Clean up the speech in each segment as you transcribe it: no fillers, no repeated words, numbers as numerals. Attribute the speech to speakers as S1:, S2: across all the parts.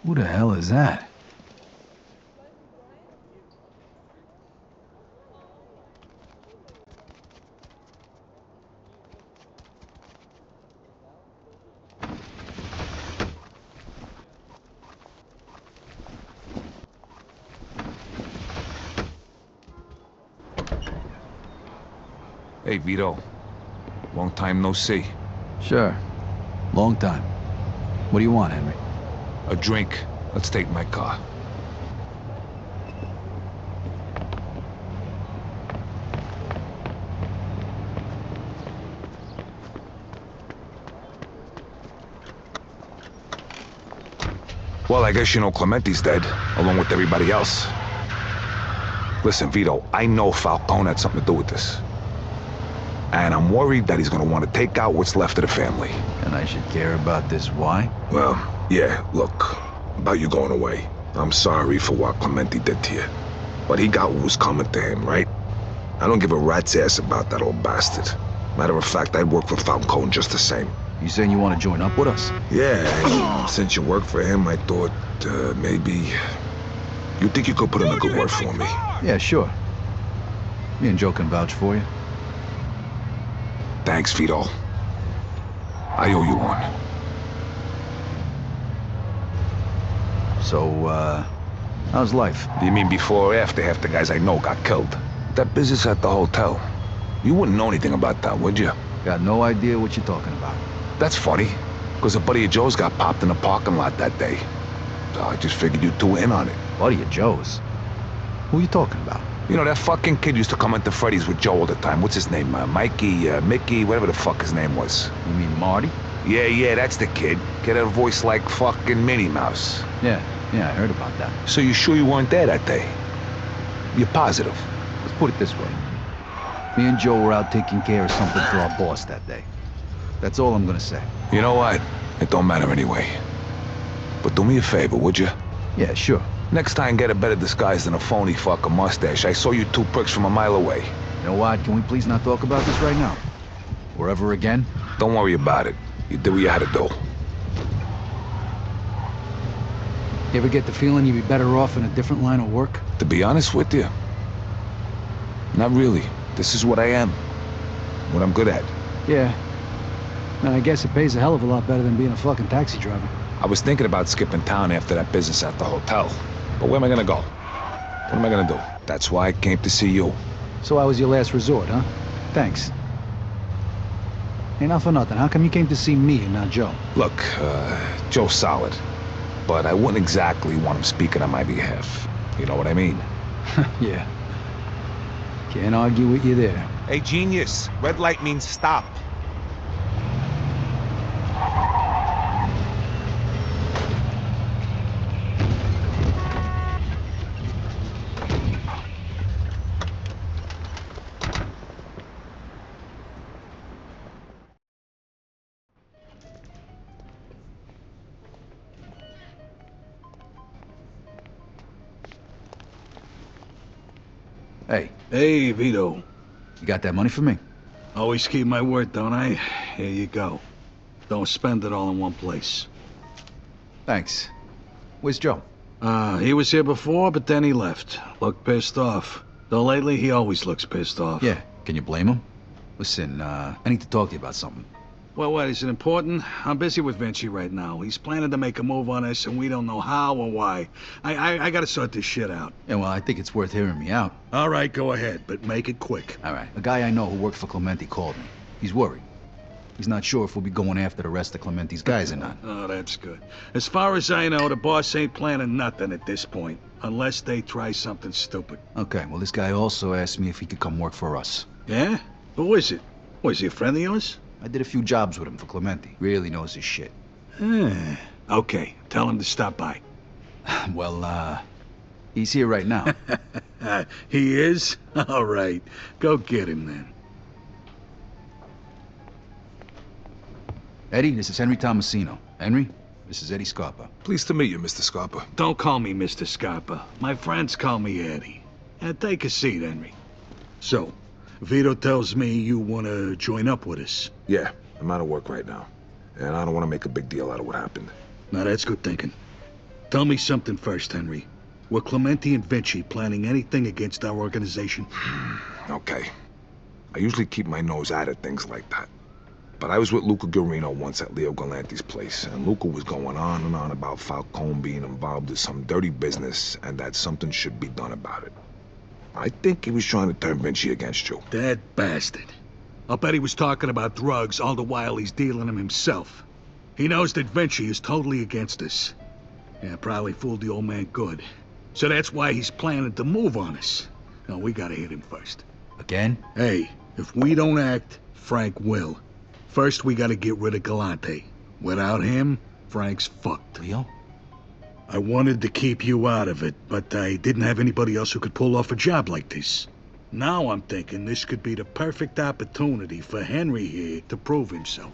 S1: Who the hell is that?
S2: Hey, Vito. Long time no see.
S1: Sure. Long time. What do you want, Henry?
S2: A drink. Let's take my car. Well, I guess you know Clementi's dead, along with everybody else. Listen, Vito, I know Falcone had something to do with this. And I'm worried that he's gonna want to take out what's left of the family.
S1: And I should care about this. Why?
S3: Well, yeah, look, about you going away. I'm sorry for what Clementi did to you. But he got what was coming to him, right? I don't give a rat's ass about that old bastard. Matter of fact, I'd work for Falcone just the same.
S1: You saying you want to join up with us?
S3: Yeah, and since you work for him, I thought, maybe... You think you could put in a good word for me?
S1: Yeah, sure. Me and Joe can vouch for you.
S2: Thanks, Vito. I owe you one.
S1: So, how's life?
S2: You mean before or after half the guys I know got killed? That business at the hotel. You wouldn't know anything about that, would you?
S1: Got no idea what you're talking about.
S2: That's funny, because a buddy of Joe's got popped in the parking lot that day. So I just figured you two were in on it.
S1: Buddy of Joe's? Who are you talking about?
S2: You know, that fucking kid used to come into Freddy's with Joe all the time. What's his name? Mikey, Mickey, whatever the fuck his name was.
S1: You mean Marty?
S2: Yeah, that's the kid. Kid had a voice like fucking Minnie Mouse.
S1: Yeah, I heard about that.
S2: So you sure you weren't there that day? You're positive?
S1: Let's put it this way. Me and Joe were out taking care of something for our boss that day. That's all I'm gonna say.
S2: You know what? It don't matter anyway. But do me a favor, would you?
S1: Yeah, sure.
S2: Next time, get a better disguise than a phony fucking mustache. I saw you two pricks from a mile away.
S1: You know what? Can we please not talk about this right now? Or ever again?
S2: Don't worry about it. You did what you had to do.
S1: You ever get the feeling you'd be better off in a different line of work?
S2: To be honest with you, not really. This is what I am. What I'm good at.
S1: Yeah. And I guess it pays a hell of a lot better than being a fucking taxi driver.
S2: I was thinking about skipping town after that business at the hotel. But where am I gonna go? What am I gonna do? That's why I came to see you.
S1: So I was your last resort, huh? Thanks. Hey, not for nothing. How come you came to see me and not Joe?
S2: Look, Joe's solid. But I wouldn't exactly want him speaking on my behalf. You know what I mean?
S1: Yeah. Can't argue with you there.
S2: Hey, genius. Red light means stop.
S1: Hey,
S4: Hey, Vito.
S1: you got that money for me?
S4: Always keep my word, don't I? Here you go. Don't spend it all in one place.
S1: Thanks. Where's Joe?
S4: He was here before, but then he left. Looked pissed off. Though lately, he always looks pissed off.
S1: Yeah, can you blame him? Listen, I need to talk to you about something.
S4: Well, what, is it important? I'm busy with Vinci right now. He's planning to make a move on us, and we don't know how or why. I gotta sort this shit out.
S1: Yeah, well, I think it's worth hearing me out.
S4: All right, go ahead, but make it quick.
S1: All right, a guy I know who worked for Clementi called me. He's worried. He's not sure if we'll be going after the rest of Clementi's guys or not.
S4: Oh, that's good. As far as I know, the boss ain't planning nothing at this point, unless they try something stupid.
S1: Okay, well, this guy also asked me if he could come work for us.
S4: Yeah? Who is it? Was he a friend of yours?
S1: I did a few jobs with him for Clementi. Really knows his shit.
S4: Okay, tell him to stop by.
S1: Well, he's here right now.
S4: He is? All right, go get him then.
S1: Eddie, this is Henry Tomasino. Henry, this is Eddie Scarpa.
S3: Pleased to meet you, Mr. Scarpa.
S4: Don't call me Mr. Scarpa. My friends call me Eddie. Take a seat, Henry. So, Vito tells me you want to join up with us.
S3: Yeah, I'm out of work right now. And I don't want to make a big deal out of what happened.
S4: Now, that's good thinking. Tell me something first, Henry. Were Clementi and Vinci planning anything against our organization?
S3: Okay. I usually keep my nose out of things like that. But I was with Luca Guarino once at Leo Galanti's place, and Luca was going on and on about Falcone being involved in some dirty business and that something should be done about it. I think he was trying to turn Vinci against you.
S4: That bastard. I'll bet he was talking about drugs all the while he's dealing them himself. He knows that Vinci is totally against us. Yeah, probably fooled the old man good. So that's why he's planning to move on us. No, we gotta hit him first.
S1: Again?
S4: Hey, if we don't act, Frank will. First, we gotta get rid of Galante. Without him, Frank's fucked.
S1: Leo?
S4: I wanted to keep you out of it, but I didn't have anybody else who could pull off a job like this. Now I'm thinking this could be the perfect opportunity for Henry here to prove himself.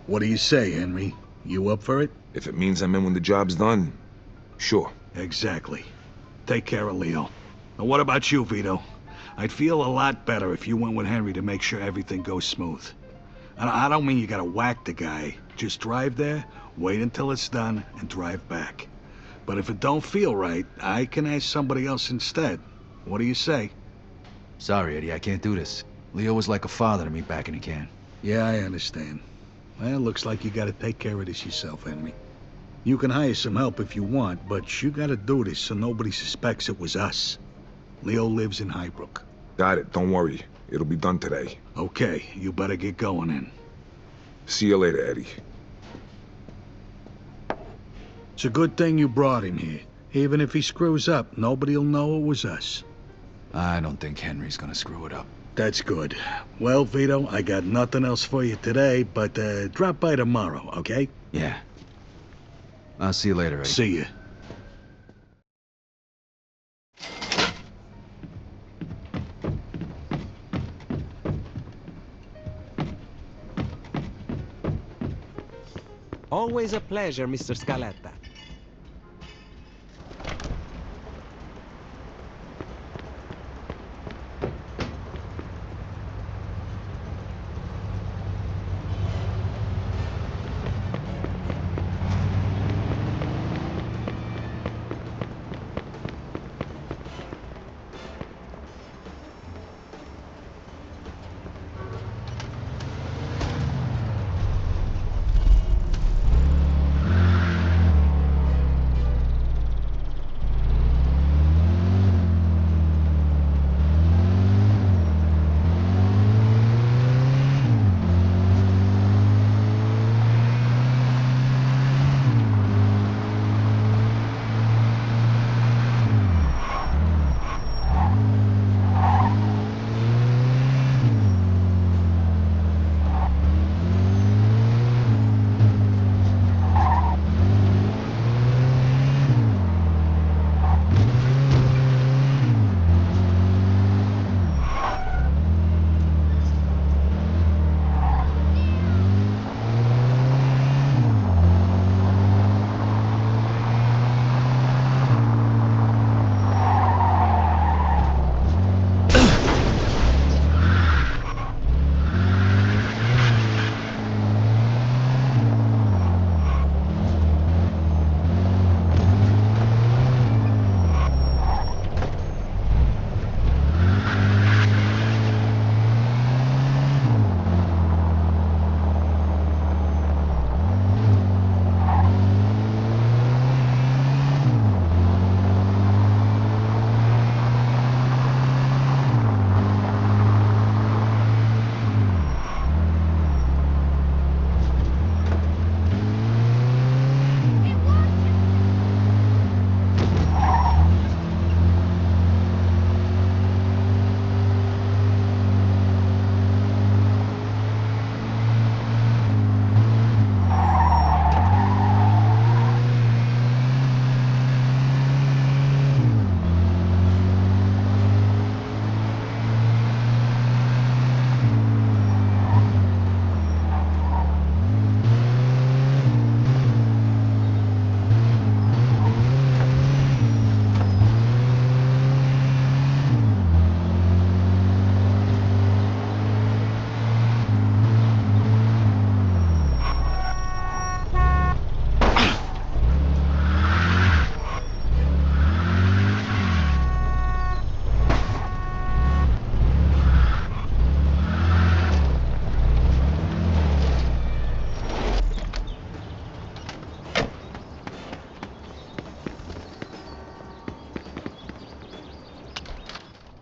S4: What do you say, Henry? You up for it?
S3: If it means I'm in when the job's done, sure.
S4: Exactly. Take care of Leo. Now what about you, Vito? I'd feel a lot better if you went with Henry to make sure everything goes smooth. And I don't mean you gotta whack the guy. Just drive there, wait until it's done, and drive back. But if it don't feel right, I can ask somebody else instead. What do you say?
S1: Sorry, Eddie, I can't do this. Leo was like a father to me back in the can.
S4: Yeah, I understand. Well, looks like you gotta take care of this yourself, Henry. You can hire some help if you want, but you gotta do this so nobody suspects it was us. Leo lives in Highbrook.
S3: Got it, don't worry. It'll be done today.
S4: Okay, you better get going then.
S3: See you later, Eddie.
S4: It's a good thing you brought him here. Even if he screws up, nobody'll know it was us.
S1: I don't think Henry's gonna screw it up.
S4: That's good. Well, Vito, I got nothing else for you today, but drop by tomorrow, okay?
S1: Yeah. I'll see you later, Eddie.
S4: See ya.
S5: Always a pleasure, Mr. Scaletta.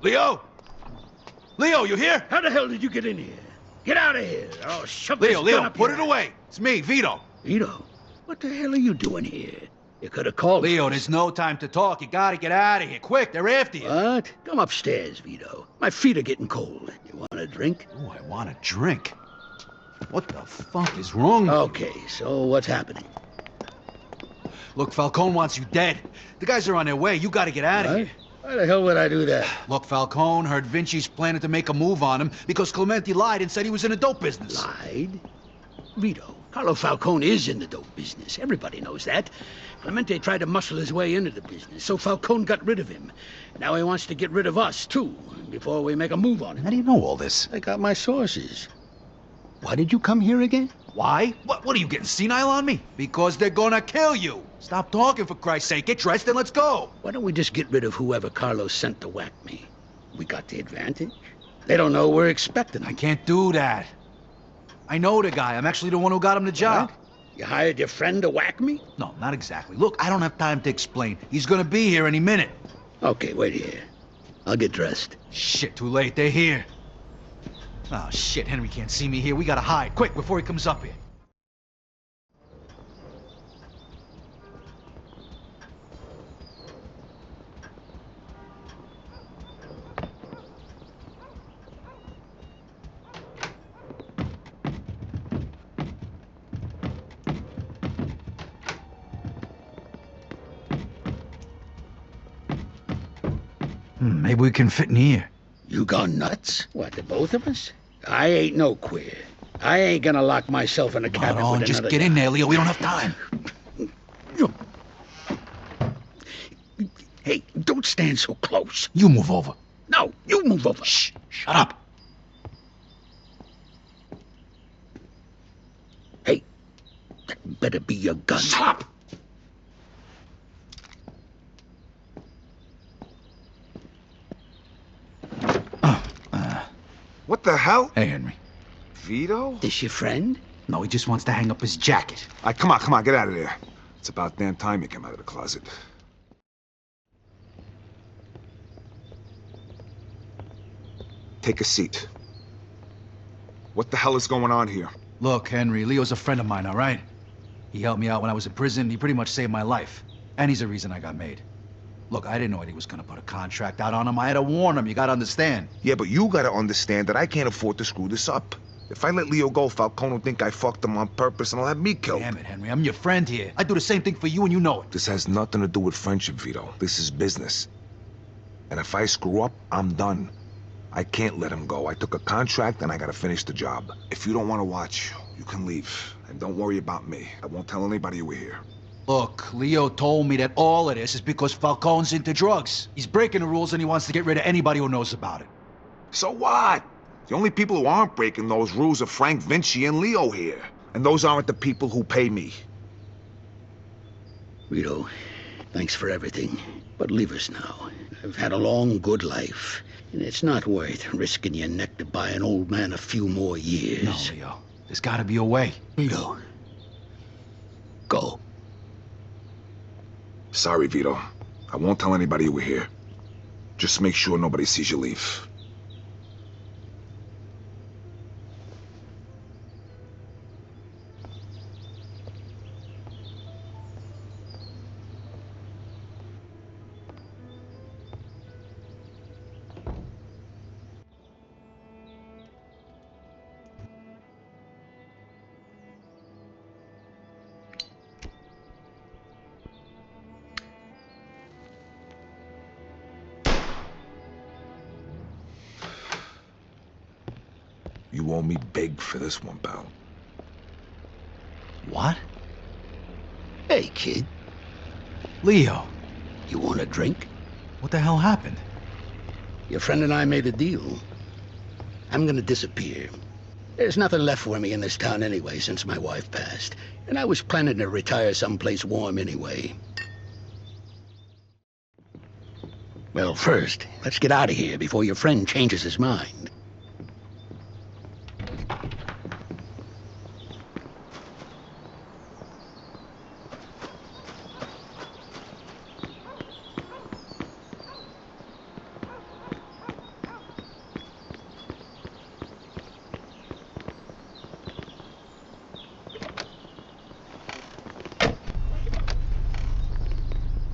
S2: Leo? Leo, you here?
S4: How the hell did you get in here? Get out of here! Oh, shove this gun
S2: Leo,
S4: up
S2: put
S4: your
S2: it away. It's me, VITO.
S4: Vito, what the hell are you doing here? You could have called
S1: Leo,
S4: us.
S1: there's no time to talk. You gotta get out of here. Quick, they're after you.
S4: What? Come upstairs, Vito. My feet are getting cold. You want a drink?
S1: Oh, I want a drink. What the fuck is wrong with you?
S4: Okay, so what's happening?
S1: Look, Falcone wants you dead. The guys are on their way. You gotta get out of
S4: What?
S1: here.
S4: Why the hell would I do that?
S1: Look, Falcone heard Vinci's planning to make a move on him because Clemente lied and said he was in the dope business.
S4: Lied? Vito, Carlo Falcone is in the dope business. Everybody knows that. Clemente tried to muscle his way into the business, so Falcone got rid of him. Now he wants to get rid of us, too, before we make a move on
S1: How
S4: him.
S1: do you know all this?
S4: I got my sources. Why did you come here again?
S1: Why? What are you getting senile on me? Because they're gonna kill you. Stop talking, for Christ's sake. Get dressed and let's go.
S4: Why don't we just get rid of whoever Carlos sent to whack me? We got the advantage. They don't know we're expecting
S1: I
S4: them.
S1: can't do that. I know the guy. I'm actually the one who got him the job.
S4: What? You hired your friend to whack me?
S1: No, not exactly. Look, I don't have time to explain. He's gonna be here any minute.
S4: Okay, wait here. I'll get dressed.
S1: Shit, too late. They're here. Oh, shit. Henry can't see me here. We gotta hide. Quick, before he comes up here. Maybe we can fit in here.
S4: You gone nuts? What, the both of us? I ain't no queer. I ain't gonna lock myself in a
S1: Come
S4: cabinet
S1: on,
S4: with
S1: just
S4: another
S1: get in
S4: guy.
S1: there, Leo. We don't have time.
S4: Hey, don't stand so close.
S1: You move over.
S4: No, you move over.
S1: Shh, shut up.
S4: Hey, that better be your gun.
S2: Stop! What the hell?
S1: Hey, Henry.
S2: Vito?
S4: This your friend?
S1: No, he just wants to hang up his jacket.
S2: Come on, get out of there. It's about damn time you came out of the closet. Take a seat. What the hell is going on here?
S1: Look, Henry, Leo's a friend of mine, all right? He helped me out when I was in prison. He pretty much saved my life. And he's the reason I got made. Look, I didn't know he was gonna put a contract out on him. I had to warn him, you gotta understand.
S3: Yeah, but you gotta understand that I can't afford to screw this up. If I let Leo go, Falcone will think I fucked him on purpose and he'll have me killed.
S1: Damn it, Henry, I'm your friend here. I'd do the same thing for you and you know it.
S3: This has nothing to do with friendship, Vito. This is business. And if I screw up, I'm done. I can't let him go. I took a contract and I gotta finish the job. If you don't want to watch, you can leave. And don't worry about me. I won't tell anybody you were here.
S1: Look, Leo told me that all of this is because Falcone's into drugs. He's breaking the rules and he wants to get rid of anybody who knows about it.
S3: So what? The only people who aren't breaking those rules are Frank Vinci and Leo here. And those aren't the people who pay me.
S4: Vito, thanks for everything. But leave us now. I've had a long, good life. And it's not worth risking your neck to buy an old man a few more years.
S1: No, Leo. There's gotta be a way.
S4: Vito, go.
S3: Sorry, Vito. I won't tell anybody you were here. Just make sure nobody sees you leave. You owe me big for this one, pal.
S1: What?
S4: Hey, kid,
S1: Leo,
S4: you want a drink?
S1: what the hell happened?
S4: Your friend and I made a deal. I'm gonna disappear. There's nothing left for me in this town anyway since my wife passed. And I was planning to retire someplace warm anyway. Well, first, let's get out of here before your friend changes his mind.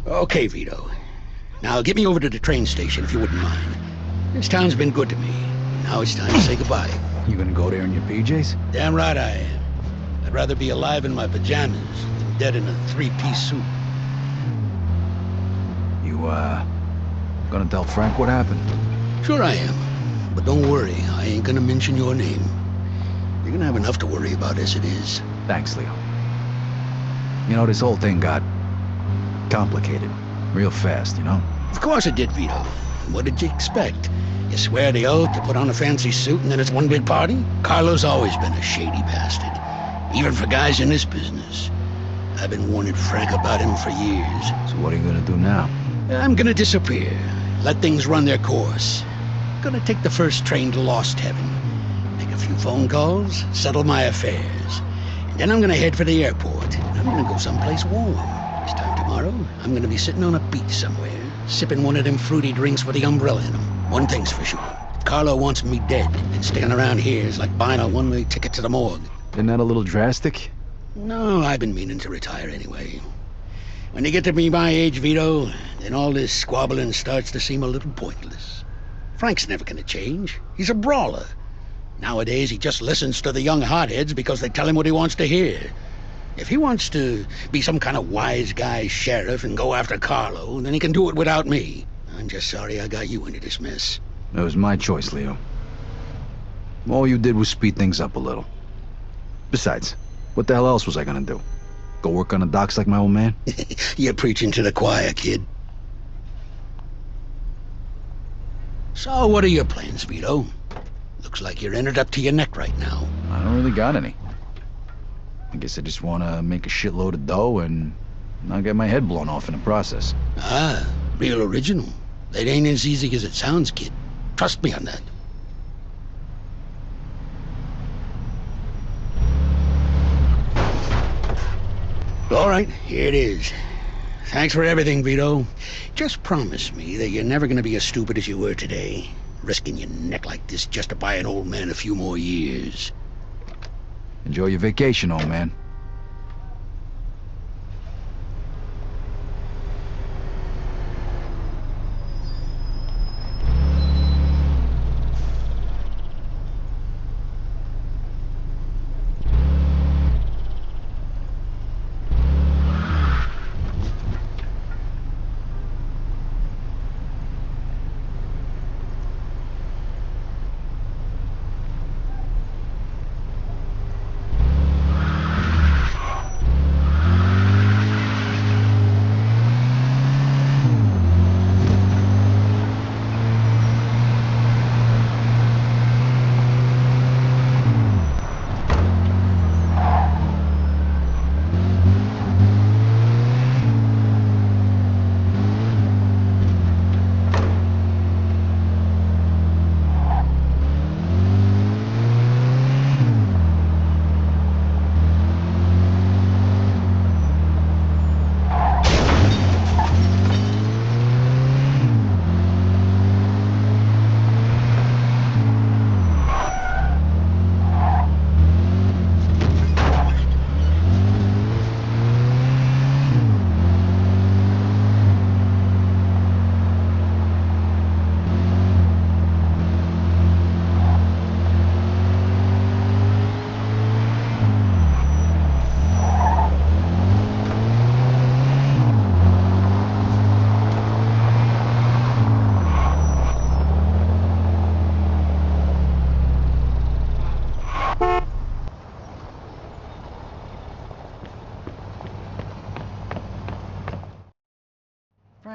S6: Okay, Vito. Now get me over to the train station if you wouldn't mind. This town's been good to me. Now it's time to say goodbye.
S1: You gonna go there in your PJs?
S6: Damn right I am. I'd rather be alive in my pajamas than dead in a three-piece suit.
S1: You, gonna tell Frank what happened?
S6: Sure I am. But don't worry, I ain't gonna mention your name. You're gonna have enough to worry about as it is.
S1: Thanks, Leo. You know, this whole thing got complicated real fast, you know?
S6: Of course it did, Vito. What did you expect? You swear the oath to put on a fancy suit and then it's one big party? Carlo's always been a shady bastard. Even for guys in this business. I've been warning Frank about him for years.
S1: So what are you gonna do now?
S6: I'm gonna disappear. Let things run their course. Gonna take the first train to Lost Heaven. Make a few phone calls, settle my affairs. And then I'm gonna head for the airport. I'm gonna go someplace warm. This time tomorrow, I'm gonna be sitting on a beach somewhere, sipping one of them fruity drinks with the umbrella in them. One thing's for sure. If Carlo wants me dead, then sticking around here is like buying a one-way ticket to the morgue.
S1: Isn't that a little drastic?
S6: No, I've been meaning to retire anyway. When you get to be my age, Vito, then all this squabbling starts to seem a little pointless. Frank's never gonna change. He's a brawler. Nowadays, he just listens to the young hotheads because they tell him what he wants to hear. If he wants to be some kind of wise guy sheriff and go after Carlo, then he can do it without me. I'm just sorry I got you into this mess.
S1: It was my choice, Leo. All you did was speed things up a little. Besides, what the hell else was I gonna do? Go work on the docks like my old man?
S6: You're preaching to the choir, kid. So, what are your plans, Vito? Looks like you're in it up to your neck right now.
S1: I don't really got any. I guess I just wanna make a shitload of dough and not get my head blown off in the process.
S6: Ah, real original. That ain't as easy as it sounds, kid. Trust me on that. All right, here it is. Thanks for everything, Vito. Just promise me that you're never gonna be as stupid as you were today, risking your neck like this just to buy an old man a few more years.
S1: Enjoy your vacation, old man.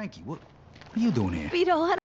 S1: Frankie, what are you doing here?
S7: Vito, I